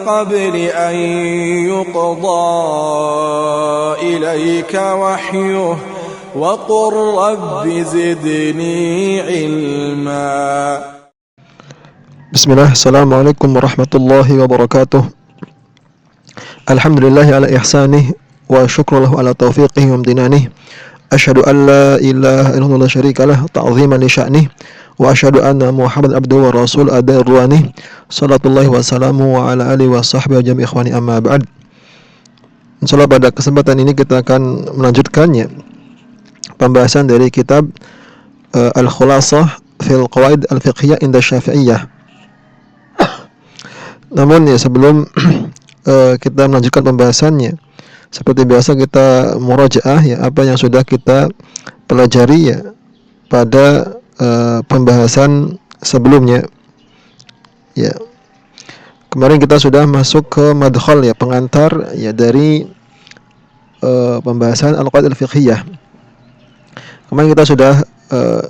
قبل أن يقضى إليك وحيه وقل رب زدني علما. Bismillah, Assalamualaikum warahmatullahi wabarakatuh. Alhamdulillahi ala ihsanih wa syukrulahu ala taufiqihi wa amdinanih. Asyhadu an la ilaha illallah la syarika lah ta'ziman li sya'nih wa asyhadu anna Muhammad abduhu wa rasul adar ruwanih. Salatullahi wa salamu wa ala alihi wa sahbihi wa jami' ikhwani amma ba'd. Insyaallah pada kesempatan ini kita akan melanjutkannya pembahasan dari kitab Al-Khulasah fil Qawaid Al-Fiqhiyah inda Syafi'iyah. Namun ya sebelum kita melanjutkan pembahasannya, seperti biasa kita murajaah ya apa yang sudah kita pelajari ya pada pembahasan sebelumnya. Ya. Kemarin kita sudah masuk ke madkhal ya, pengantar ya dari pembahasan al-qawaid al-fiqhiyah. Kemarin kita sudah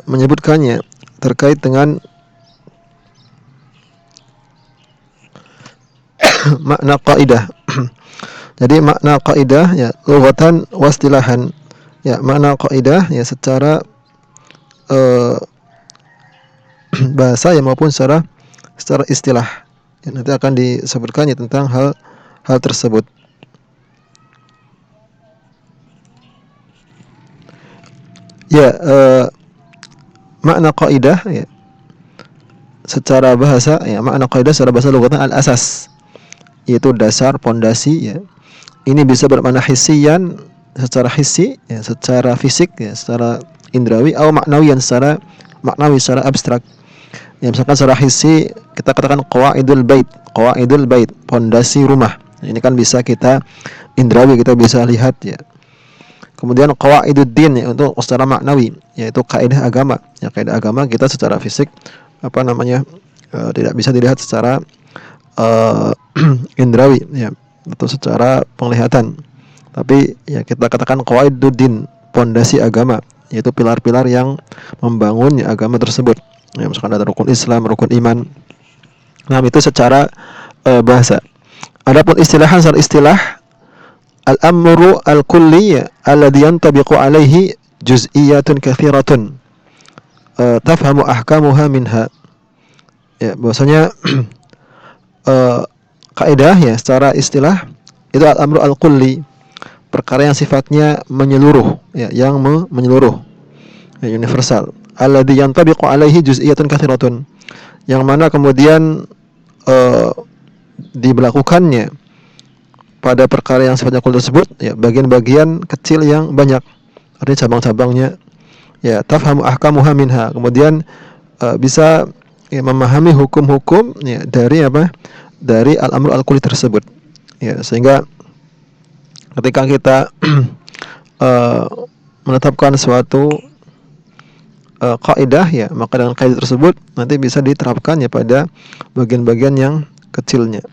menyebutkannya terkait dengan makna kaidah. Jadi makna kaidah ya lughatan wastilahan. Ya, makna kaidah ya secara bahasa ya maupun secara istilah. Ya, nanti akan disebutkannya tentang hal tersebut. Ya, makna kaidah ya secara bahasa ya makna kaidah secara bahasa lughatan al-asas, yaitu dasar, pondasi ya. Ini bisa bermakna hissiyan secara hissi ya, secara fisik ya, secara indrawi, atau maknawiyan secara maknawi, secara abstrak. Ya, misalkan secara hissi kita katakan qawaidul bait, pondasi rumah. Ini kan bisa kita indrawi, kita bisa lihat ya. Kemudian qawaiduddin ya untuk secara maknawi, yaitu kaidah agama. Ya, kaidah agama kita secara fisik tidak bisa dilihat secara indrawi ya, atau secara penglihatan. Tapi ya kita katakan qawaiduddin, pondasi agama, yaitu pilar-pilar yang membangun ya, agama tersebut. Ya, misalkan ada rukun Islam, rukun iman. Nah, itu secara bahasa. Adapun istilahan, secara istilah al-amru al-kulli alladhi yantabiqu alaihi juz'iyatun kathiratun tafhamu ahkamuha minha. Ya, bahwasanya kaidah ya secara istilah itu al-amru al-kulli, perkara yang sifatnya menyeluruh ya, yang menyeluruh ya, universal. Alladzi yantabiqu alaihi juz'iyatun kathiratun, yang mana kemudian diberlakukannya pada perkara yang sifatnya kulli tersebut ya, bagian-bagian kecil yang banyak, artinya cabang-cabangnya ya. Tafhamu ahkamuha minha, kemudian bisa ya, memahami hukum-hukum ya dari al-amru al-kulli tersebut ya, sehingga ketika kita menetapkan suatu kaidah ya, maka dengan kaidah tersebut nanti bisa diterapkan ya pada bagian-bagian yang kecilnya.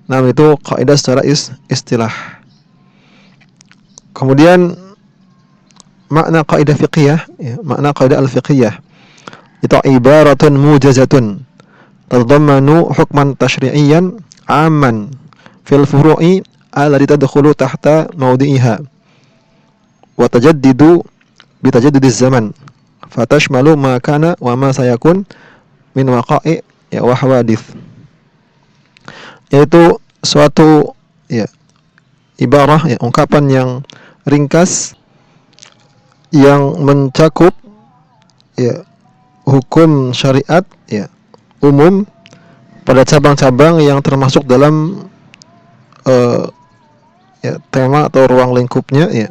Nah, itu kaidah secara istilah. Kemudian makna kaidah fiqhiyah ya, makna kaidah al-fiqhiyah itu ibaratun mujazatun tadammanu hukman tashri'iyyan amman fil furu'i allati tadkhulu tahta mawdi'iha wa tajaddidu bi tajaddudiz zaman fatashmalu ma kana wa ma sayakun min waqa'i ya wa hawadith. Yaitu suatu ya ibarah ya, ungkapan yang ringkas yang mencakup ya hukum syariat ya umum pada cabang-cabang yang termasuk dalam ya tema atau ruang lingkupnya ya,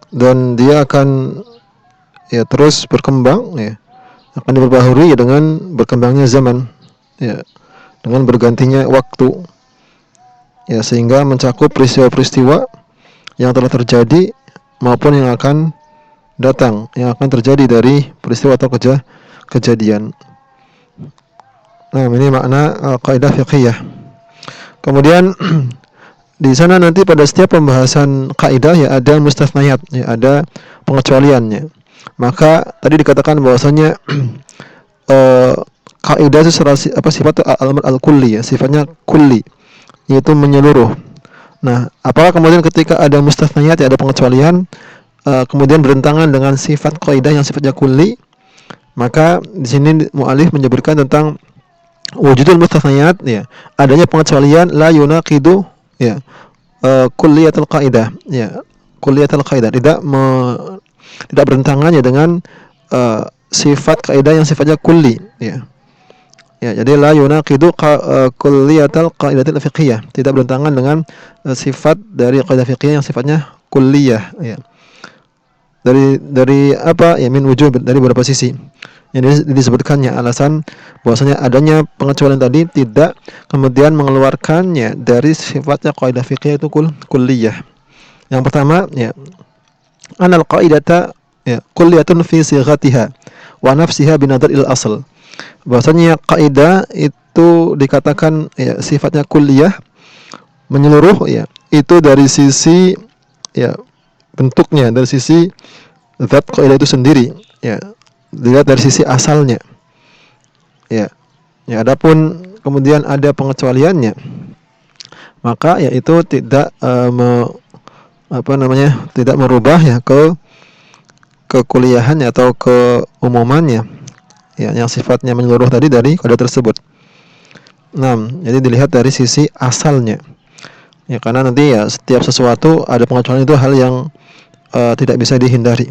dan dia akan ya terus berkembang ya, akan diperbaharui ya, dengan berkembangnya zaman ya, dengan bergantinya waktu ya, sehingga mencakup peristiwa-peristiwa yang telah terjadi maupun yang akan datang, yang akan terjadi dari peristiwa atau kejadian. Nah, ini makna kaidah fiqhiyah. Kemudian di sana nanti pada setiap pembahasan kaidah ya ada mustathniyat, ya ada pengecualiannya. Maka tadi dikatakan bahwasanya kaidah itu sifat al-kulli ya, sifatnya kulli, yaitu menyeluruh. Nah, apakah kemudian ketika ada mustathniyat, ya ada pengecualian, kemudian bertentangan dengan sifat kaidah yang sifatnya kulli, maka di sini mu'alif menyebutkan tentang wujudul mustathniyat, ya, adanya pengecualian la yunaqidu, ya, kulliyatul kaidah, ya, kulliyatul kaidah tidak bertentangan ya dengan sifat kaidah yang sifatnya kulli, ya. Ya, jadi la yunaqidu kulliyatal qaidatil fiqhiyah, tidak bertentangan dengan sifat dari kaidah fiqhiyah yang sifatnya kulliyah, ya. Dari apa? Ya, min wujuh, dari beberapa sisi. Yang disebutkannya alasan bahwasanya adanya pengecualian tadi tidak kemudian mengeluarkannya dari sifatnya kaidah fiqhiyah itu kulliyah. Yang pertama, ya, anal qaidata, ya, kulliyatun fi sighatiha wa nafsiha binadar il asl. Bahwasanya kaidah itu dikatakan ya sifatnya kulliyah, menyeluruh, ya, itu dari sisi ya bentuknya, dari sisi zat kaidah itu sendiri, ya, dilihat dari sisi asalnya, ya. Ya, adapun kemudian ada pengecualiannya, maka ya itu tidak tidak merubah ya kekuliahannya atau keumumannya, ya, yang sifatnya menyeluruh tadi dari kaidah tersebut. Nah, jadi dilihat dari sisi asalnya, ya, karena nanti ya setiap sesuatu ada pengecualian, itu hal yang tidak bisa dihindari.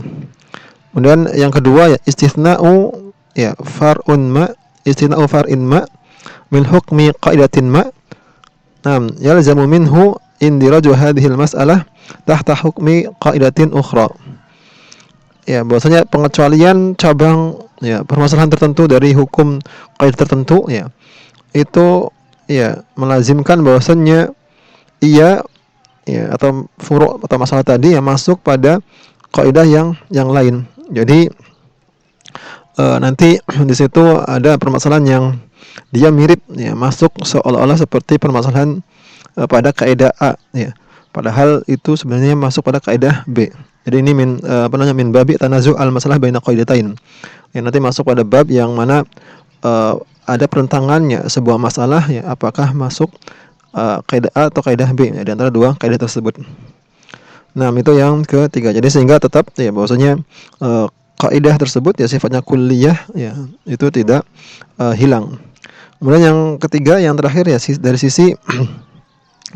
Kemudian yang kedua, ya, istithna'u, ya, istithna'u far'in ma min hukmi qaidatin ma, yalzamu minhu indiraju hadhil mas'alah tahta hukmi qaidatin ukhra. Ya, bahwasanya pengecualian cabang, ya, permasalahan tertentu dari hukum kaidah tertentu, ya, itu ya melazimkan bahwasanya ia, ya, atau furu' atau masalah tadi yang masuk pada kaidah yang lain. Jadi nanti di situ ada permasalahan yang dia mirip, ya, masuk seolah-olah seperti permasalahan pada kaidah A, ya, padahal itu sebenarnya masuk pada kaidah B. Jadi ini min babi tanazu' al-masalah baina qaidatain. Ya, nanti masuk pada bab yang mana ada pertentangannya sebuah masalah, ya, apakah masuk kaidah A atau kaidah B, ya, di antara dua kaidah tersebut. Nah, itu yang ketiga. Jadi sehingga tetap, ya, bahwasanya kaidah tersebut ya sifatnya kulliyah, ya, itu tidak hilang. Kemudian yang ketiga, yang terakhir, ya, dari sisi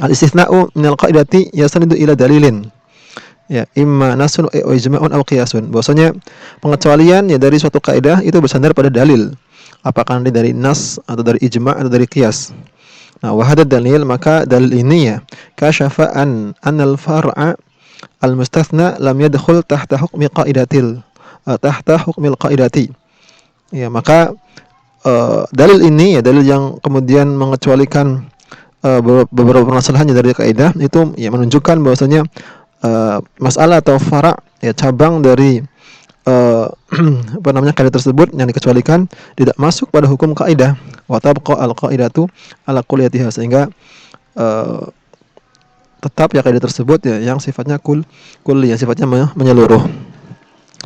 al-istithna'u minal qaidati yastanidu ila dalilin, ya, imma nasun aw ijma'un aw qiyasun. Bahwasanya pengecualian ya dari suatu kaidah itu bersandar pada dalil, apakah nanti dari nas atau dari ijma' atau dari qiyas. Nah, wa hadha dalil, maka dalil ini ya kasyafa annal far'a al-mustathna lam yadkhul tahta hukmi qaidati. Ya, maka dalil ini, ya, dalil yang kemudian mengecualikan beberapa permasalahannya dari kaidah itu, ya, menunjukkan bahwasanya masalah atau fara', ya, cabang dari kaidah tersebut yang dikecualikan tidak masuk pada hukum kaidah, wa tabqa al-qaidatu ala kulliyatiha, sehingga tetap ya kaidah tersebut, ya, yang sifatnya kulli, yang sifatnya menyeluruh.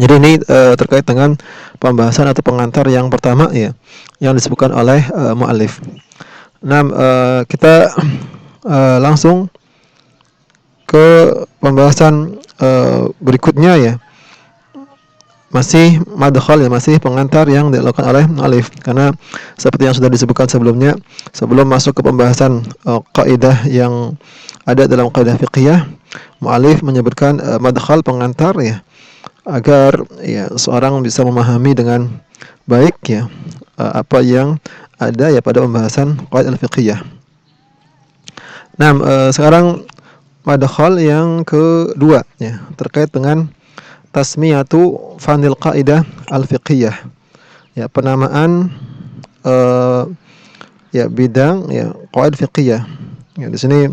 Jadi ini terkait dengan pembahasan atau pengantar yang pertama, ya, yang disebutkan oleh muallif. Nah, kita langsung ke pembahasan berikutnya, ya, masih madkhal, ya, masih pengantar yang dilakukan oleh muallif, karena seperti yang sudah disebutkan sebelumnya, sebelum masuk ke pembahasan kaidah yang ada dalam kaidah fiqhiyah, muallif menyebutkan madkhal, pengantar, ya, agar, ya, seorang bisa memahami dengan baik, ya, apa yang ada, ya, pada pembahasan kaidah fiqhiyah. Nah, sekarang madkhal yang kedua, ya, terkait dengan tasmiyatu fanil qaidah al-fiqhiyah, ya, penamaan ya bidang, ya, qaid fiqhiyah. Ya, di sini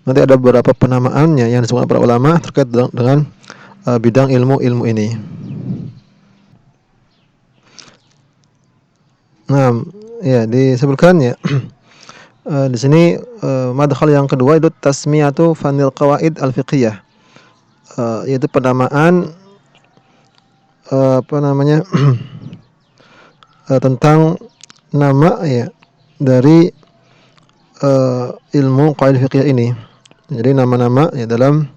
nanti ada beberapa penamaannya yang disebutkan para ulama terkait dengan bidang ilmu ini. Nah, ya, disebutkan, ya, di sini madkhal yang kedua itu tasmiyatu fanil qawaid al-fiqhiyah, yaitu penamaan tentang nama ya dari ilmu qaidah fiqh ini. Jadi nama-nama ya dalam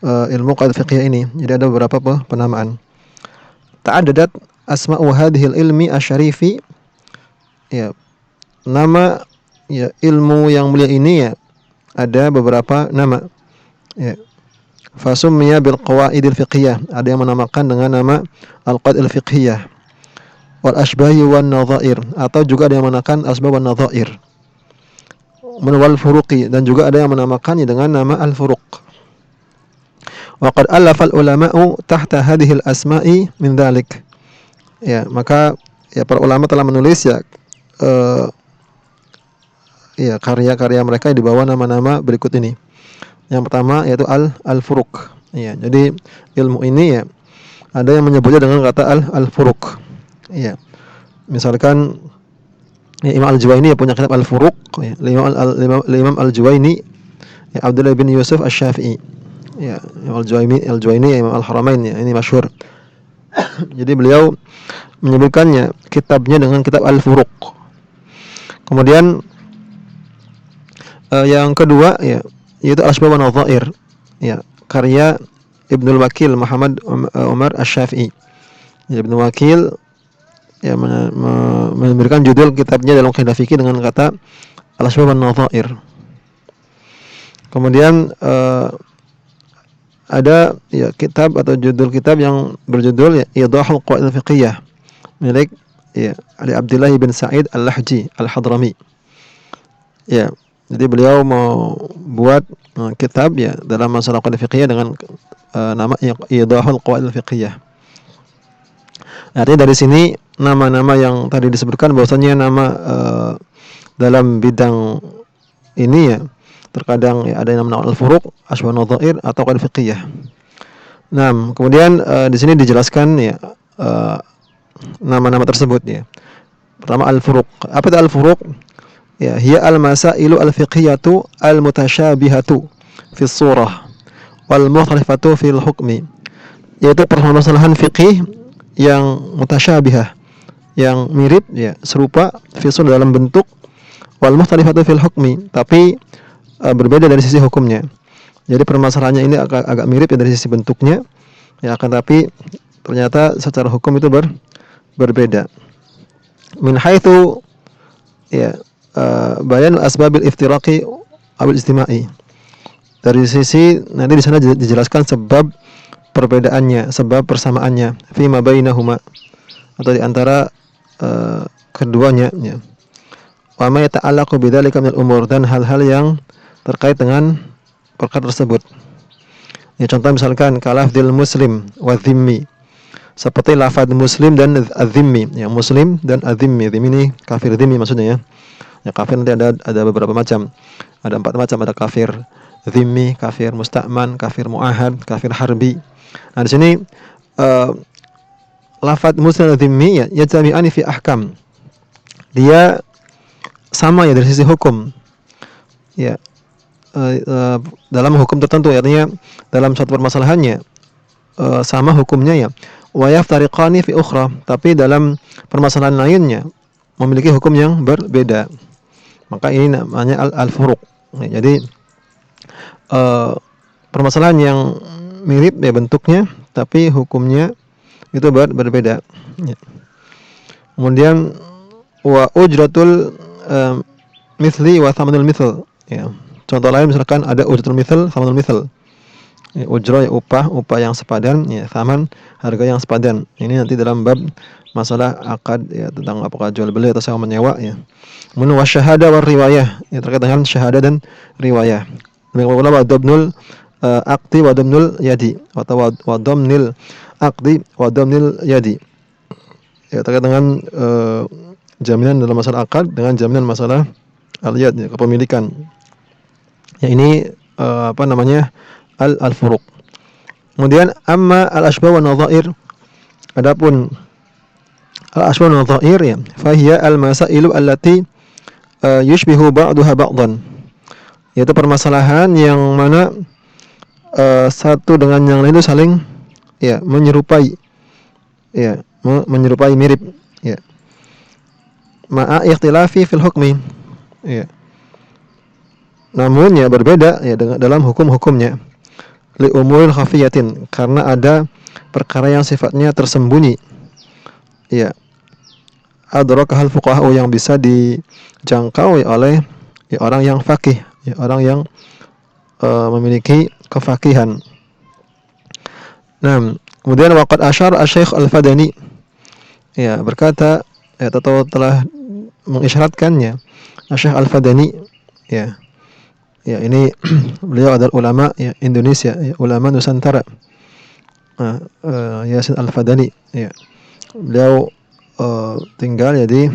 ilmu qaidah fiqh ini. Jadi ada beberapa penamaan. Ta'addadat asma'u hadhil ilmi asyarifi, ya, nama ya ilmu yang mulia ini ya ada beberapa nama, ya. Fasummiya bil qawaidil fiqhiyah, ada yang menamakan dengan nama al-qawaidil fiqhiyah, wal asbahi wan nadhair, atau juga ada yang menamakan asbab wan nadhair, wal furuqi, dan juga ada yang menamakannya dengan nama al-furuq. Wa qad alafa al-ulama'u tahta hadhihi al-asma'i min dhalik. Ya, maka ya para ulama telah menulis ya ya karya-karya mereka di bawah nama-nama berikut ini. Yang pertama yaitu al-furuq. Ya, jadi ilmu ini ya ada yang menyebutnya dengan kata al-furuq. Ya. Misalkan ya, Imam Al-Juwaini ya punya kitab Al-Furuq, ya. Imam Al-Juwaini ya, Abdullah bin Yusuf Asy-Syafi'i. Ya, Imam Al-Juwaini ya, Imam Al-Haramain ya, ini masyhur. Jadi beliau menyebutkannya kitabnya dengan kitab Al-Furuq. Kemudian yang kedua ya yaitu Al-Asbab wan Nadhair, ya, karya Ibnul Wakil Muhammad Umar Asy-Syafi'i. Ya, Ibnu Wakil ya memberikan judul kitabnya dalam qaidah fikih dengan kata Al-Asbab wan Nadhair. Kemudian ada ya kitab atau judul kitab yang berjudul ya Idahul Qawaid Fiqhiyah milik ya Ali Abdullah bin Sa'id Al-Lahji Al-Hadrami. Ya, jadi beliau mau buat kitab ya dalam masalah qawaid fiqhiyah dengan nama Idahul Qawaid Fiqhiyah. Artinya dari sini nama-nama yang tadi disebutkan bahwasanya nama dalam bidang ini ya terkadang ya ada yang namanya al-furuq, asbab nadhair atau qaidah fiqhiyah. Nah, kemudian di sini dijelaskan ya nama-nama tersebut ya. Pertama al-furuq. Apa itu al-furuq? Ya, hiya al-masailu al-fiqhiyatu al-mutasyabihatu fi surah wal mukhtalifatu fil hukmi. Yaitu permasalahan fikih yang mutasyabihah, yang mirip ya, serupa fi surah dalam bentuk, wal mukhtalifatu fil hukmi, tapi berbeda dari sisi hukumnya. Jadi permasalahannya ini agak mirip ya dari sisi bentuknya, ya, akan tapi ternyata secara hukum itu berbeda. Min haitsu ya bayan asbabil iftiraqi awil istimai. Dari sisi nanti di sana dijelaskan sebab perbedaannya, sebab persamaannya fi ma bainahuma, atau di antara keduanya ya. Wa ma yata'allaqu bidzalika minal umur, dan hal-hal yang terkait dengan perkara tersebut. Ya, contoh misalkan kalafdil muslim wa dhimmi, seperti lafaz muslim dan adzimmi, yang muslim dan adzimmi. Dzimmi ini kafir, dzimmi maksudnya ya. Ya, kafir nanti ada beberapa macam. Ada 4 macam, ada kafir dzimmi, kafir musta'man, kafir muahad, kafir harbi. Nah, di sini lafaz muslim dan dzimmi ya yajtami'ani fi ahkam. Dia sama ya dari sisi hukum. Ya. Dalam hukum tertentu, artinya dalam suatu permasalahannya sama hukumnya ya. Wa yaftariqani fi ukhra, tapi dalam permasalahan lainnya memiliki hukum yang berbeda. Maka ini namanya al-furuq. Ya, jadi permasalahan yang mirip ya bentuknya, tapi hukumnya itu berbeda. Ya. Kemudian wa ujratul mithli wa thamanul mithl. Ya. Contoh lain misalkan ada ujratul mithl, thamanul mithl. Ya, ujrah ya upah yang sepadan, ya, thaman harga yang sepadan. Ini nanti dalam bab masalah akad ya, tentang apakah jual beli atau sewa menyewa ya. Kemudian wasyahada war riwayah, ya, terkait dengan syahadah dan riwayah. Demikian pula wa dhamnul aqdi wa dhamnul yadi, atau wa dhamnil aqdi wa dhamnil yadi. Ya, terkait dengan jaminan dalam masalah akad dengan jaminan masalah al-yad, ya, kepemilikan. Ya, ini al-furuq. Kemudian amma al-asbab wan nadhair, adapun al-asbab wan nadhair ya fahiya al-masailu allati yushbihu ba'daha ba'dan, yaitu permasalahan yang mana satu dengan yang lain itu saling ya menyerupai, ya menyerupai, mirip ya. ma'a ikhtilafi fil hukmi. Ya. Namun ya berbeda ya dengan dalam hukum-hukumnya. Li umuril khafiyatin, karena ada perkara yang sifatnya tersembunyi. Ya. Adrakahal fuqaha, yang bisa dijangkau oleh ya, orang yang faqih, ya, orang yang memiliki kefakihan. Nah, kemudian waqad asyara Asy-Syaikh Al-Fadani, ya, berkata ya, atau telah mengisyaratkannya Asy-Syaikh Al-Fadani, ya. Ya, ini beliau adalah ulama ya, Indonesia, ya, ulama Nusantara. Yasin Al-Fadani, ya. Beliau tinggal ya di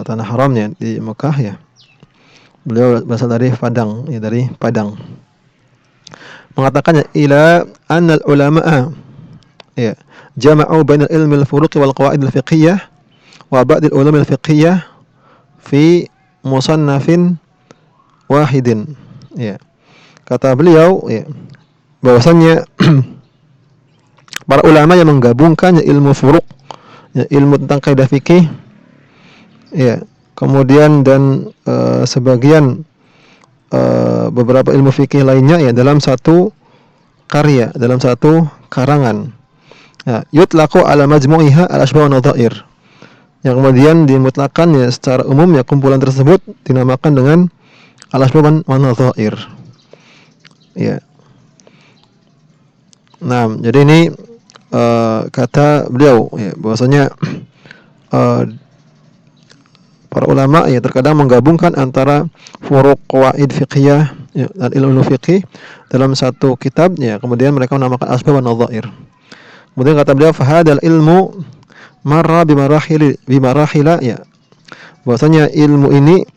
tanah haramnya di Mekah, ya. Beliau berasal dari Padang, ya, dari Padang. Mengatakannya ila annal ulama'a, ya, jama'u bainal ilmi al-furuq wal qawaid al-fiqhiyah wa ba'd al-ulum al-fiqhiyah fi musannafin wahidin. Ya. Kata beliau, ya, bahwasannya para ulama yang menggabungkan ilmu furuq, ya, ilmu tentang kaidah fikih, ya, kemudian dan sebagian beberapa ilmu fikih lainnya, ya, dalam satu karya, dalam satu karangan. Ya, yutlaqu ala majmu'iha al-asbah wa nadha'ir. Yang kemudian dimutlakan ya secara umum ya kumpulan tersebut dinamakan dengan al-asbah wa nadha'ir. Ya. Nah, jadi ini kata beliau ya bahwasanya para ulama ya terkadang menggabungkan antara furuq qawaid fiqhiyah, ya, dan ilmu fiqih dalam satu kitab, ya, kemudian mereka menamakan asbab wa nadhair. Kemudian kata beliau fahadal ilmu marra bimarahila, ya, bahwasanya ilmu ini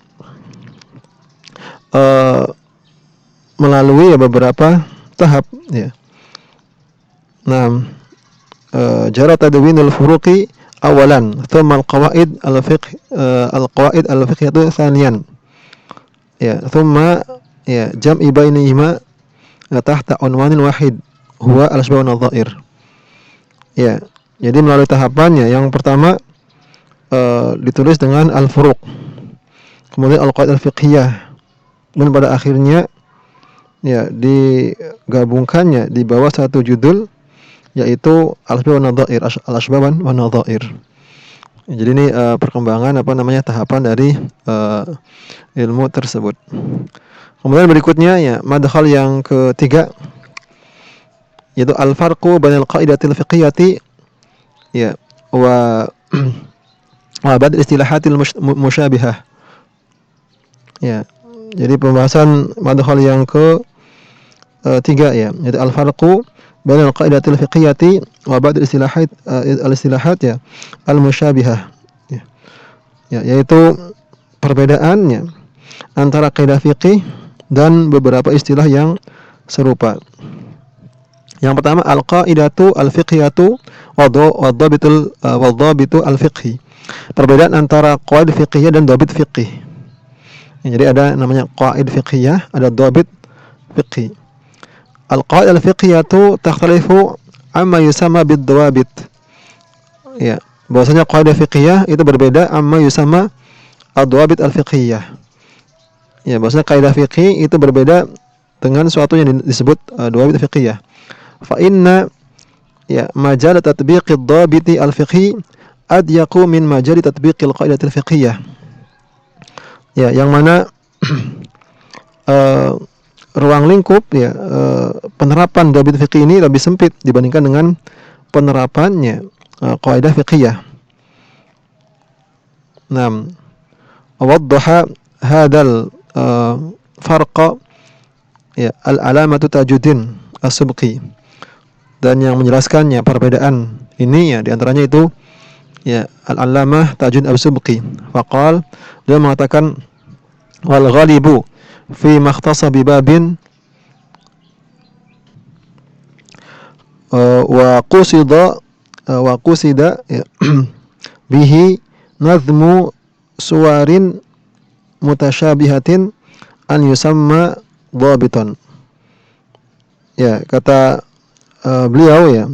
melalui ya beberapa tahap, ya. Nah, jara tadwinul furuqi awalan, thumma al-qawaid al-fiqhiyah thaniyan, ya, thumma ya jam'i bainihima tahta unwanin wahid huwa al-asbab wa nadhair. Ya, jadi melalui tahapannya, yang pertama ditulis dengan al-furuq, kemudian al-qawaid al-fiqhiyah, dan pada akhirnya ya digabungkannya di bawah satu judul, yaitu al-asbab wa nadhair, al-asbab wa nadhair. Jadi ini perkembangan tahapan dari ilmu tersebut. Kemudian berikutnya ya madkhal yang ketiga, yaitu al-farqu bainal qaidatil fiqhiyati, ya, wa ba'd istilahatil musyabihah. Ya. Jadi pembahasan madkhal yang ketiga, ya, yaitu al-farqu bainal qaidatil fiqhiyati wa ba'd al-istilahat ya al-musyabihah. Ya. Ya, yaitu perbedaannya antara kaidah fikih dan beberapa istilah yang serupa. Yang pertama al-qaidatu al-fiqhiyatu wa dhabitu al-fiqhi. Perbedaan antara qaid fiqhiyah dan dhabit fiqih. Ya, jadi ada namanya qaid fiqhiyah, ada dhabit fiqhi. Al-qaid al-fiqhiyatu takhtalifu amma yusamma bid-dawabit. Ya, bahwasanya qaidah fiqhiyah itu berbeda amma yusamma ad-dawabit al-fiqhiyah. Ya, bahwasanya kaidah fiqih itu berbeda dengan suatu yang disebut dawabit fiqhiyah. Fa inna ya majal tatbiq ad-dhabiti al-fiqhi adyaqu min majal tatbiq al-qaidah al-fiqhiyah. Ya, yang mana ruang lingkup ya penerapan dhabit fiqih ini lebih sempit dibandingkan dengan penerapannya qaidah fiqhiyah. Naam. Waddaha hadzal farqa ya al-alamatu Tajuddin As-Subki. Dan yang menjelaskannya perbedaan ini ya diantaranya itu ya al-allamah Tajuddin As-Subki. Faqal, dia mengatakan wal ghalibu fi makhtasa bi babin wa qusida ya, bihi nazmu suwarin mutasyabihatin an yusamma dhabitan. Ya, kata beliau ya,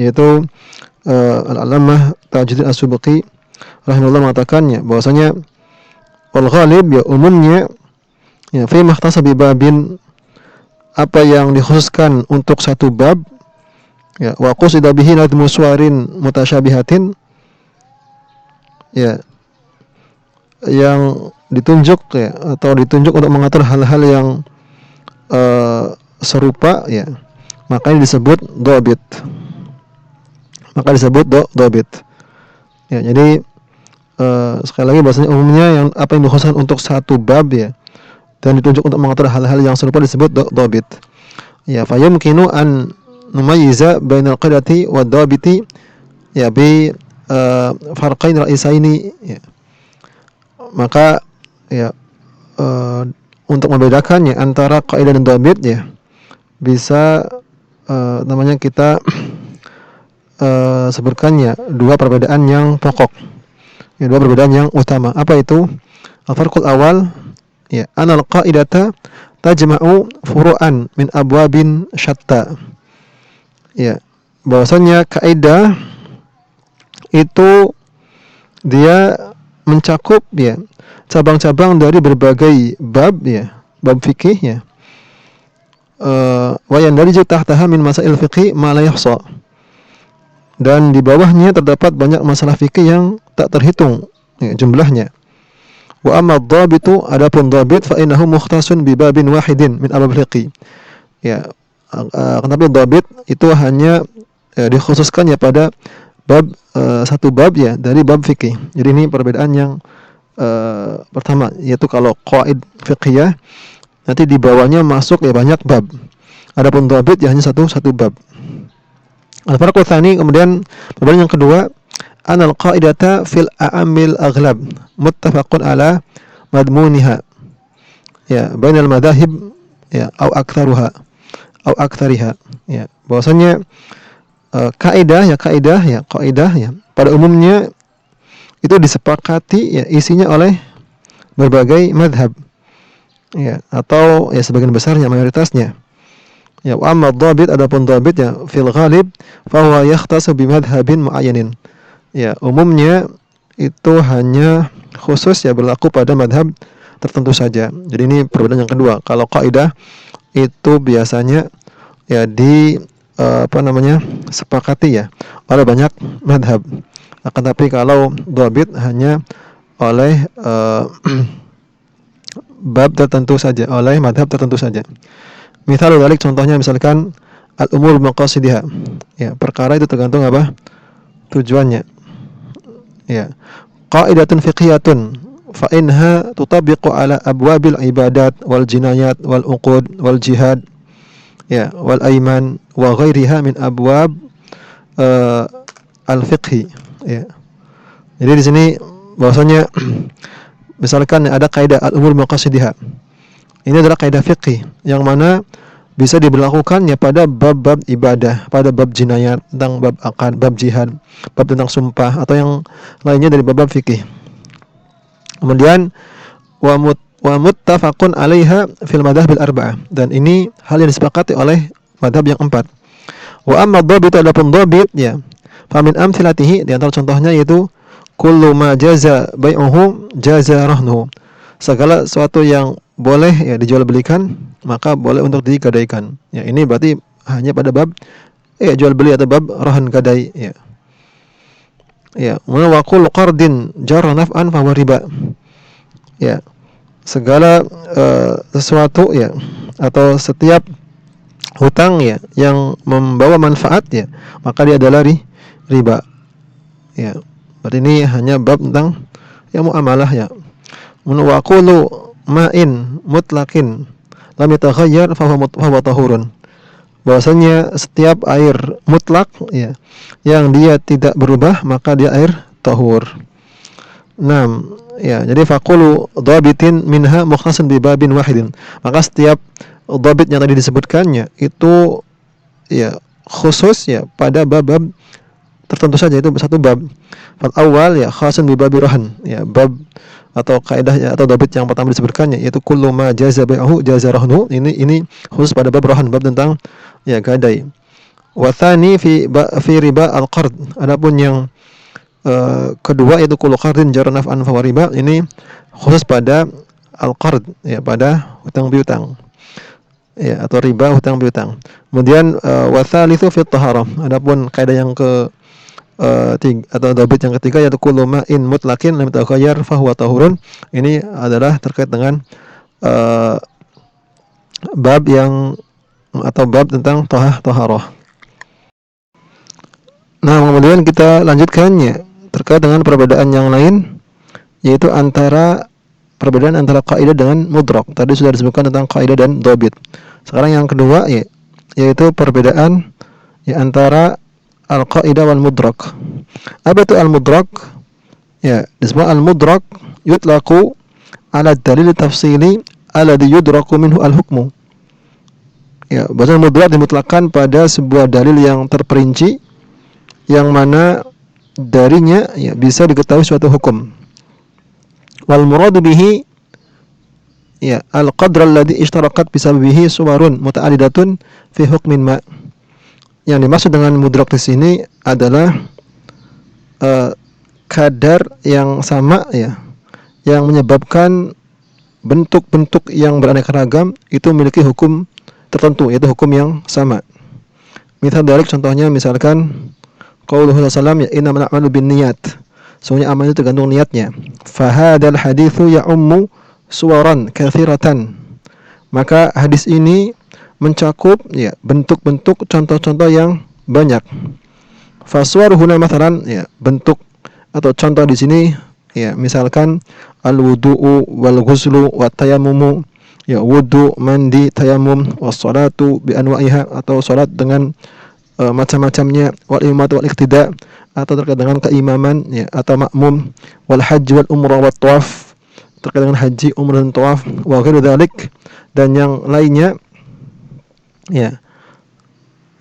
yaitu al-allamah Tajuddin As-Subki rahimahullah mengatakannya bahwasanya wal ghalib ya umumnya ya fi mahtasa bi babin, apa yang dikhususkan untuk satu bab ya wa qusida bihi nadmu suwarin mutasyabihatin ya yang ditunjuk ya atau ditunjuk untuk mengatur hal-hal yang serupa ya, makanya disebut dhabit. Maka disebut dhabit. Ya, jadi sekali lagi bahasanya umumnya yang apa yang dikhususkan untuk satu bab ya dan ditunjuk untuk mengatur hal-hal yang serupa disebut dhabit. Ya, fa yumkinu an numayyiza bainal qidati wad dhabiti ya bi farqain ra'isaini ya. Maka ya untuk membedakannya antara kaidah dan dhabit ya bisa namanya kita sebutkannya dua perbedaan yang pokok. Ya, dua perbedaan yang utama. Apa itu? Al-farqul awal ya anal qaidata tajma'u furu'an min abwabin syatta. Ya, bahwasanya kaidah itu dia mencakup ya cabang-cabang dari berbagai bab ya, bab fikih ya. Wa yandariju tahtaha min masail fiqhi ma la yahsa. Dan di bawahnya terdapat banyak masalah fikih yang tak terhitung ya, jumlahnya. Wa amma dhabitu, adapun dhabit fa innahu mukhtasun bi babin wahidin min abab fiqhi. Ya, tetapi dhabit itu hanya dikhususkan ya pada bab satu bab ya dari bab fikih. Jadi ini perbedaan yang pertama, yaitu kalau qaid fiqhiyah nanti di bawahnya masuk ya banyak bab. Adapun dhabit ya hanya satu bab. Al-farqu tsani, kemudian perbedaan yang kedua, anal qaidata fil a'amil aghlab muttafaqun ala madmuniha. Ya, bainal madahib ya au aktsaruha au aktsariha. Ya, bahwasanya kaidah ya pada umumnya itu disepakati ya isinya oleh berbagai madhab ya atau ya sebagian besarnya mayoritasnya. Ya, wa amma dhabit, adapun dhabit ya fil ghalib fa huwa yakhtasu bi madhhabin muayyanin. Ya, umumnya itu hanya khusus ya berlaku pada madhab tertentu saja. Jadi ini perbedaan yang kedua. Kalau kaidah itu biasanya ya di sepakati ya oleh banyak madhab. Akan tapi kalau dhabit hanya oleh bab tertentu saja, oleh madhab tertentu saja. Misal dalik, contohnya misalkan al-umur maqasidiha. Ya, perkara itu tergantung apa? Tujuannya. Ya. Qaidatun fiqhiyatun fa inha tutabiqu ala abwabil ibadat wal jinayat wal uqud wal jihad ya wal aiman wa ghairiha min abwab al-fiqhi ya. Jadi di sini bahwasanya misalkan ada kaidah al-umur maqasidiha. Ini adalah kaidah fikih yang mana bisa diberlakukan ya pada bab-bab ibadah, pada bab jinayat, tentang bab akad, bab jihad, bab tentang sumpah atau yang lainnya dari bab-bab fikih. Kemudian wa muttafaqun 'alaiha fil madhabil arba'ah, dan ini hal yang disepakati oleh madhab yang empat. Wa amma dhabit, adapun dhabit ya fa min amthilatihi, di antara contohnya yaitu kullu ma jaza bai'uhu jaza rahnuhu. Segala sesuatu yang boleh ya dijual belikan maka boleh untuk digadaikan. Ya, ini berarti hanya pada bab jual beli atau bab rahan gadai ya. Ya, wa kullu qardin jarra naf'an fa huwa riba. Ya. Segala sesuatu ya atau setiap hutang ya yang membawa manfaat ya maka dia adalah riba. Ya. Berarti ini hanya bab tentang ya muamalah ya. Wa qulu ma'in mutlaqin lam yataghayyar fa huwa tahurun. Bahwasanya setiap air mutlak ya yang dia tidak berubah maka dia air tahur. 6 ya, jadi faqulu dhabitin minha mukhtasun bi babin wahidin. Maka setiap dhabit yang tadi disebutkannya itu ya khusus ya pada bab-bab tertentu saja, itu satu bab. Fal awal ya khasun bi babi rahan, ya bab atau kaidah ya, atau dhabit yang pertama disebutkannya yaitu kullu ma jaza bai'uhu jaza rahnu. Ini khusus pada bab rahan, bab tentang ya gadai. Wa tsani fi riba al-qard. Adapun yang Kedua yaitu kullu qardin jarra naf'an fa riba. Ini khusus pada al-qard, ya, pada hutang piutang. Ya, atau riba hutang piutang. Kemudian wa tsalitsu fi taharah. Adapun kaidah yang ke atau dhabit yang ketiga yaitu kullu ma'in mutlaqin lam yataghayyar fa huwa tahurun. Ini adalah terkait dengan bab yang atau bab tentang taharah. Nah, kemudian kita lanjutkannya terkait dengan perbedaan yang lain, yaitu perbedaan antara kaidah dengan mudrak. Tadi sudah disebutkan tentang kaidah dan dhabit. Sekarang yang kedua yaitu perbedaan antara al-qaidah wal mudrak. Apa itu al-mudrak? Ya, disebut al-mudrak yutlaqu ala dalil tafsili alladhi yudraku minhu al-hukmu. Ya, bahasa mudrak dimutlakkan pada sebuah dalil yang terperinci yang mana darinya bisa diketahui suatu hukum. Wal muradu bihi al-qadr alladhi ishtarakat bisababihi suwarun muta'addidatun fi hukmin ma. Yang dimaksud dengan mudrak di sini adalah kadar yang sama yang menyebabkan bentuk-bentuk yang beraneka ragam itu memiliki hukum tertentu, yaitu hukum yang sama. Misal dari contohnya misalkan qauluhu sallallahu alaihi wasallam innamal a'malu binniyat. Semuanya amal itu tergantung niatnya. Fa hadzal haditsu ya'ummu suwaran katsiratan. Maka hadis ini mencakup bentuk-bentuk contoh-contoh yang banyak. Faswar huna mathalan bentuk atau contoh di sini misalkan al-wudu'u wal ghuslu wat tayammumu, wudu, mandi, tayamum, wassalatu bi anwa'iha atau salat dengan macam-macamnya, wal imamatu wal iqtida atau terkait dengan keimaman atau makmum, wal haji wal umrah wat tawaf terkait dengan haji, umrah dan tawaf, wa ghairu dzalik dan yang lainnya.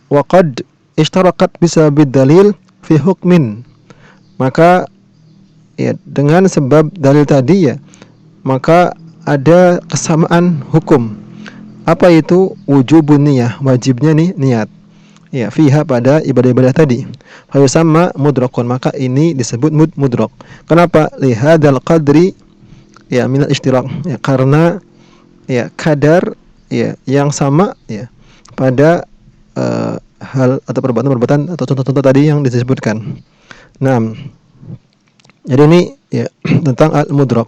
Wa qad ishtarakat bisababid dalil fi hukmin. Maka dengan sebab dalil tadi maka ada kesamaan hukum. Apa itu? Wujubun niyah, wajibnya niat. Fiha pada ibadah-ibadah tadi. Fa yusamma mudrakun, maka ini disebut mudrak. Kenapa? Li hadzal qadri min al-ishtirak. Karena kadar yang sama pada hal atau perbuatan-perbuatan atau contoh-contoh tadi yang disebutkan. Nah, jadi ini tentang al-mudrak.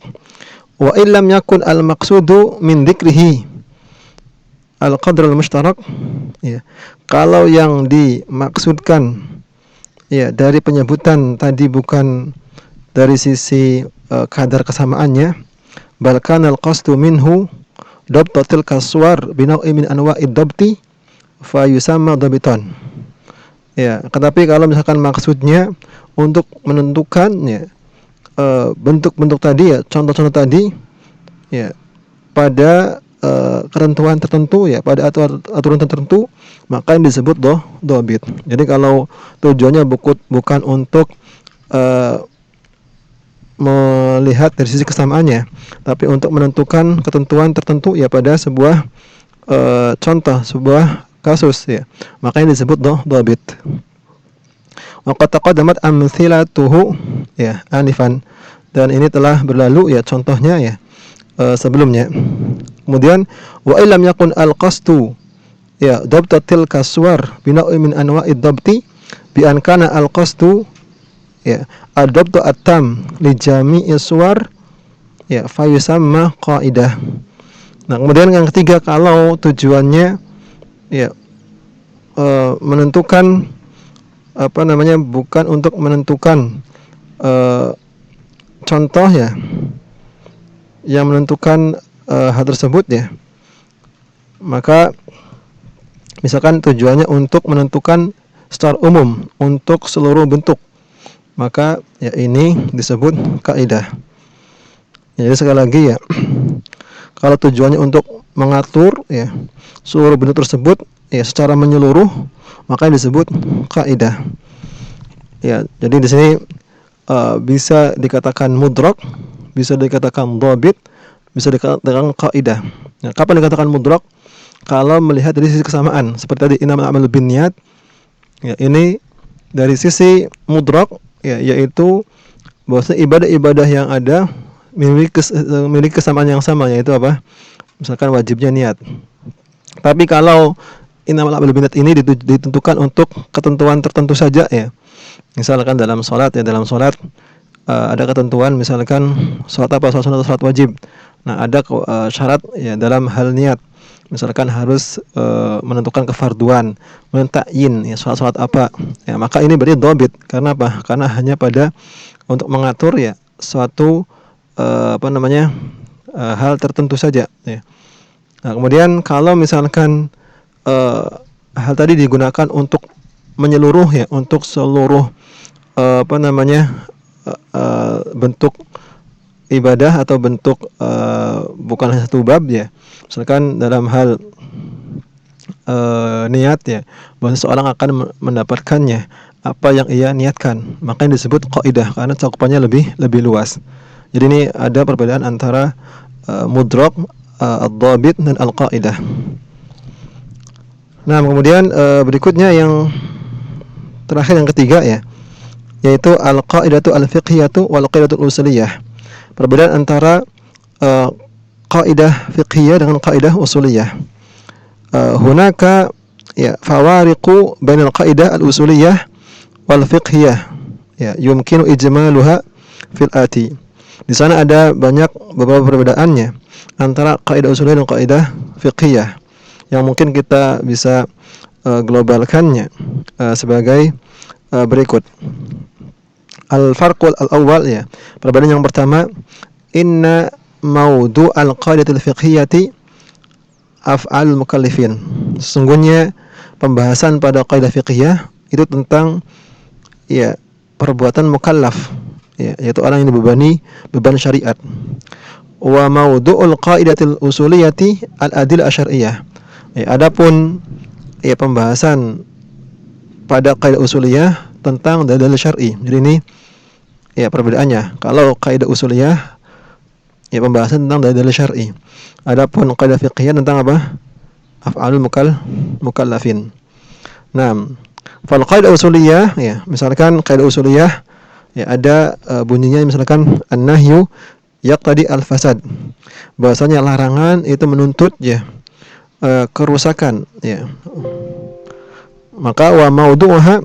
Wa illam yakun al-maqsudu min dzikrihi al-qadr al-mushtarak. Kalau yang dimaksudkan dari penyebutan tadi bukan dari sisi kadar kesamaannya, balkan al-qasdu minhu dabtatil kaswar binau'i min anwa'id dabti fa yusamma dabitan. Tetapi kalau misalkan maksudnya untuk menentukan bentuk-bentuk tadi contoh-contoh tadi pada ketentuan tertentu pada aturan tertentu, maka yang disebut dhabit. Jadi kalau tujuannya bukan untuk melihat dari sisi kesamaannya, tapi untuk menentukan ketentuan tertentu pada sebuah contoh, sebuah kasus maka yang disebut dhabit. Wa qad taqaddamat amthilatuhu anifan, dan ini telah berlalu contohnya sebelumnya. Kemudian wa illam yakun al-qasdu dabtatil kaswar bina'u min anwa'id dabti bi an kana al-qasdu ad-dabtu at-tam li jami'i suwar fa yusamma qaidah. Nah, kemudian yang ketiga, kalau tujuannya menentukan bukan untuk menentukan contoh yang menentukan hal tersebut maka misalkan tujuannya untuk menentukan secara umum untuk seluruh bentuk, maka ini disebut kaidah. Jadi sekali lagi kalau tujuannya untuk mengatur seluruh bentuk tersebut secara menyeluruh, maka disebut kaidah. Jadi di sini bisa dikatakan mudrak, bisa dikatakan dhabit, bisa dikatakan kaidah. Kapan dikatakan mudrak? Kalau melihat dari sisi kesamaan, seperti tadi innamal a'malu binniyat. Ini dari sisi mudrak ya, yaitu bahwa ibadah-ibadah yang ada memiliki kesamaan yang sama, yaitu apa? Misalkan wajibnya niat. Tapi kalau innamal a'malu binniyat ini ditentukan untuk ketentuan tertentu saja ya. Misalkan dalam sholat ya, dalam sholat ada ketentuan misalkan sholat apa, sholat sunat atau sholat wajib. Nah ada syarat ya dalam hal niat. Misalkan harus menentukan kefarduan, mentakyin ya sholat apa. Ya maka ini berarti dhabit. Karena apa? Karena hanya pada untuk mengatur ya suatu hal tertentu saja ya. Nah, kemudian kalau misalkan hal tadi digunakan untuk menyeluruh ya, untuk seluruh bentuk ibadah atau bentuk bukan hanya satu bab ya. Misalkan dalam hal niat ya, bahwa seseorang akan mendapatkannya apa yang ia niatkan, maka yang disebut qaidah karena cakupannya lebih luas. Jadi ini ada perbedaan antara mudrak, ad-dhabit dan al-qaidah. Nah, kemudian berikutnya yang terakhir yang ketiga ya, yaitu al-qaidatu al-fiqhiyatu wal qaidatul usuliyah. Perbedaan antara qaidah fiqhiyah dengan qaidah usuliyah. Hunaka ya fawariqu bainal qaidah al-usuliyah wal fiqhiyah. Ya, yumkinu ijmaluha fil ati. Di sana ada beberapa perbedaannya antara kaidah usuliyah dan kaidah fiqhiyah yang mungkin kita bisa globalkannya sebagai berikut. Al-farqul al-awwal ya. Perbedaan yang pertama, inna mawdu' al-qaidatil fiqhiyati af'al mukallifin. Sesungguhnya pembahasan pada kaidah fiqhiyah itu tentang ya perbuatan mukallaf ya, yaitu orang yang dibebani beban syariat. Wa mawdu'ul qaidatil usuliyati al-adillah asyariyah. Ya, adapun ya pembahasan pada kaidah usuliyah tentang dalil syar'i. Jadi ini ya perbedaannya. Kalau kaidah usuliyah ya pembahasan tentang dalil syar'i. Adapun kaidah fiqhiyah tentang apa? Af'alul mukallafin. Nah, fal kaidah usuliyah ya, misalkan kaidah usuliyah ya ada bunyinya misalkan an-nahyu yaqtadi al-fasad. Bahasanya larangan itu menuntut ya kerusakan ya. Maka wa maudu'uha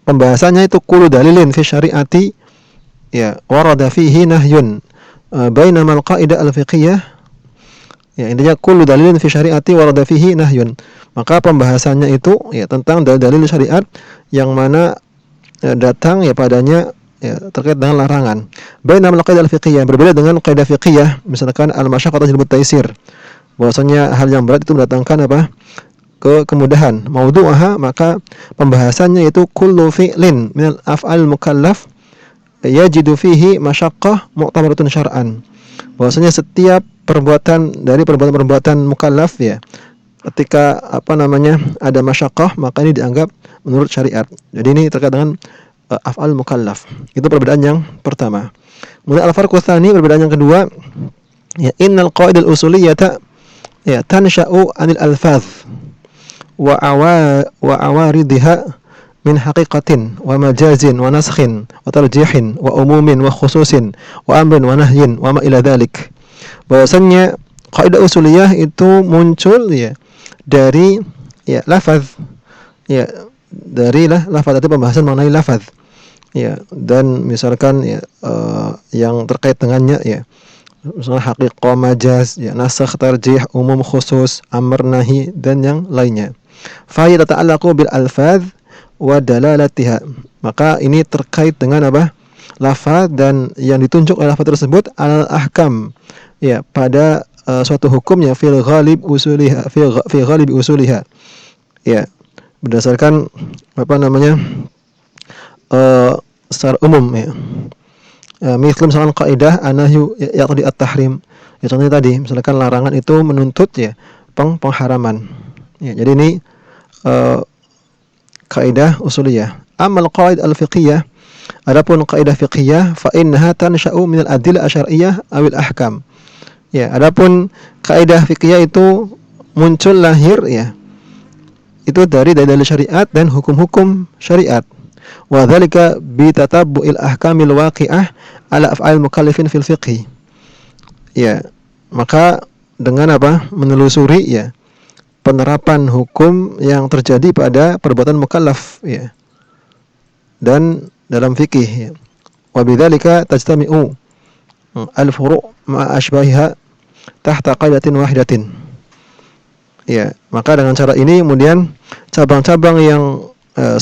pembahasannya itu kullu dalilin fi syari'ati ya warada fihi nahyun bainama al-qaidah al-fiqhiyah ya intinya kullu dalilin fi syari'ati warada fihi nahyun. Maka pembahasannya itu ya tentang dalil syariat yang mana datang ya padanya ya terkait dengan larangan. Bainama al-qaidah al-fiqhiyah berbeda dengan qaidah fiqhiyah misalkan al-masyaqqatu tajlibu at-taysir. Bahwasanya hal yang berat itu mendatangkan apa? Kemudahan. Maudu'aha maka pembahasannya itu kullu fi'lin minal af'al mukallaf yajidu fihi masyaqqah mu'tabaratun syar'an. Bahwasanya setiap perbuatan dari perbuatan mukallaf ya ketika ada masyaqqah maka ini dianggap menurut syariat. Jadi ini terkait dengan af'al mukallaf. Itu perbedaan yang pertama. Kemudian al-farqu tsani, perbedaan yang kedua ya innal qaidal usuliyata ya tansha'u 'anil alfaz wa awaridha min haqiqatin wa majazin wa naskhin wa tarjihin wa umumin wa khususin wa amrin wa nahyin wa ma ila dhalik. Bahwasanya kaidah usuliyah itu muncul ya dari ya lafaz ya dari lafaz itu pembahasan mengenai lafaz ya dan misalkan ya yang terkait dengannya ya misalnya haqiqah, majaz, ya nasakh, tarjih, umum, khusus, amr, nahi dan yang lainnya. Fa yata'allaqu bil alfaz wa dalalatiha. Maka ini terkait dengan apa? Lafaz dan yang ditunjuk oleh lafaz tersebut al-ahkam. Ya, pada suatu hukumnya fil ghalib usuliha fi ghalib usuliha. Ya, berdasarkan secara umum ya. Misalnya misalkan kaidah an-nahyu yaqtadi at-tahrim. Ya contohnya tadi, misalkan larangan itu menuntut ya pengharaman. Ya, jadi ini kaidah usuliyah. Amal qaid al-fiqhiyah, adapun kaidah fiqhiyah fa innaha tansha'u min al-adillah asyariyah awil ahkam. Ya, adapun kaidah fiqhiyah itu muncul lahir ya itu dari dalil syariat dan hukum-hukum syariat. Wa dzalika bi tatabbu'il ahkamil waqi'ah ala af'al mukallafin fil fiqh. Ya, maka dengan apa? Menelusuri ya penerapan hukum yang terjadi pada perbuatan mukallaf ya. Dan dalam fikih ya. Wa bidzalika tajtami'u al-furu' ma'a ashbahiha tahta qaidatin wahidatin. Ya, maka dengan cara ini kemudian cabang-cabang yang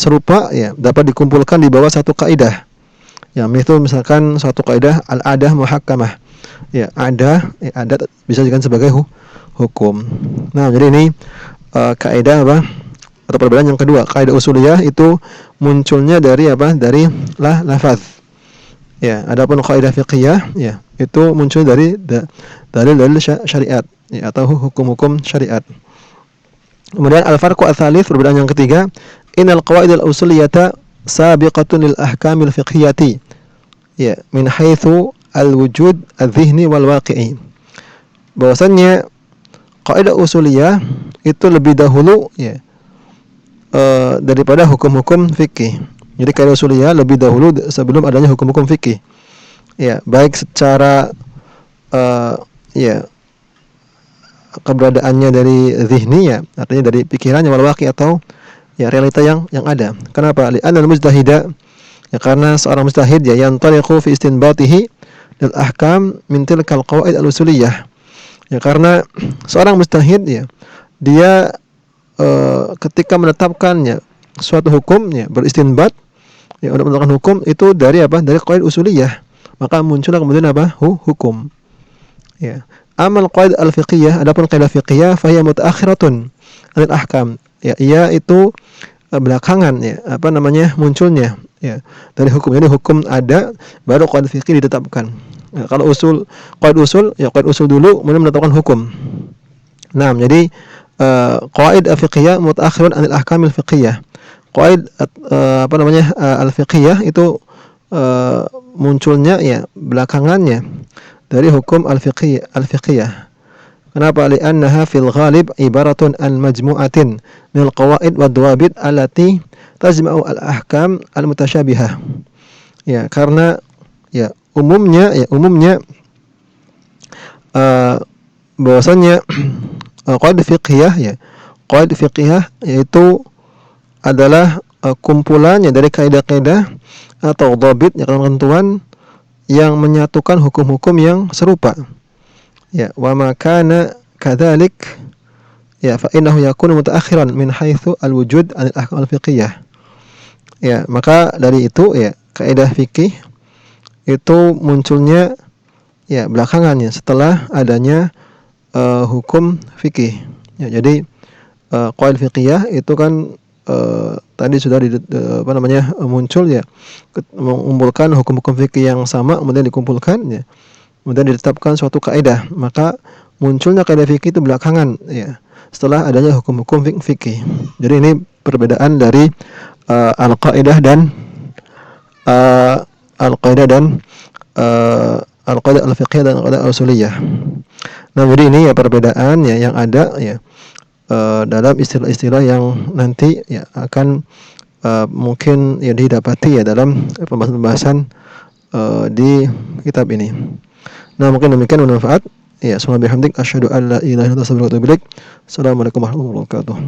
serupa ya dapat dikumpulkan di bawah satu kaidah. Ya, itu misalkan suatu kaidah al-adah muhakkamah. Ya, adat bisa dijadikan sebagai hukum. Nah, jadi ini kaidah apa? Atau perbedaan yang kedua, kaidah usuliyah itu munculnya dari apa? Dari lafaz. Ya, adapun kaidah fiqhiyah ya, itu muncul dari dalil syariat ya, atau hukum-hukum syariat. Kemudian al-farqu ats-tsalits, perbedaan yang ketiga, innal qawaid al-usuliyata sabiqatun lil ahkamil fiqhiyati. Ya, min haitsu al-wujud adz-dzihni wal waqi'i. Bahwasannya kaidah usuliyah itu lebih dahulu ya daripada hukum-hukum fikih. Jadi kaidah usuliyah lebih dahulu sebelum adanya hukum-hukum fikih. Ya, baik secara ya keberadaannya dari zihni ya, artinya dari pikirannya wal waqi' atau ya realita yang ada. Kenapa? Li'anna al-mujtahida ya, karena seorang mujtahid ya yantariqu fi istinbatihi lil ahkam min tilkal qawaid al-usuliyah. Ya, karena seorang mujtahid ya dia ketika menetapkannya suatu hukum ya beristinbat ya untuk menetapkan hukum itu dari apa? Dari qawaid usuliyah. Maka muncullah kemudian apa? Hukum. Ya. Amal qawaid al-fiqhiyah, adapun qaidah fiqhiyah fa hiya mutaakhiratun anil ahkam. Ya, ia itu belakangan ya, apa namanya? Munculnya ya dari hukum. Jadi hukum ada baru qawaid fiqih ditetapkan. Ya, kalau qawaid usul dulu kemudian menetapkan hukum. Nah, jadi qawaid al-fiqhiyah mutaakhirun anil ahkamil fiqhiyah. Qawaid al-fiqhiyah itu munculnya ya belakangannya dari hukum al-fiqhiyah. Kenapa? Li'annaha fil ghalib ibaratun an majmu'atin min al-qawaid wa dawabit allati tajma'u al-ahkam al-mutasyabihah. Ya, karena ya umumnya bahwasanya qawaid fiqhiyah yaitu adalah kumpulannya dari kaidah-kaidah atau dhabit ya ketentuan yang menyatukan hukum-hukum yang serupa. Ya, wa ma kana kadzalik ya fa innahu yakunu mutaakhiran min haitsu al-wujud anil ahkam al-fiqhiyah. Ya, maka dari itu ya kaidah fikih itu munculnya ya belakangannya setelah adanya hukum fikih. Ya, jadi qawaid fiqhiyah itu kan tadi sudah muncul ya mengumpulkan hukum-hukum fikih yang sama kemudian dikumpulkan ya kemudian ditetapkan suatu kaidah, maka munculnya kaidah fikih itu belakangan ya setelah adanya hukum-hukum fikih. Jadi ini perbedaan dari al-qaidah dan al-qaidah al-fiqhiyah dan al-qaidah al-usuliyah. Nah, jadi ini ya perbedaan ya yang ada ya dalam istilah-istilah yang nanti ya akan mungkin ya didapati ya dalam pembahasan di kitab ini. Nah, mungkin demikian bermanfaat. Ya, subhanallahi bihamdik asyhadu an la ilaha illallah wa astaghfiruka wa atubu ilaik. Assalamualaikum warahmatullahi wabarakatuh.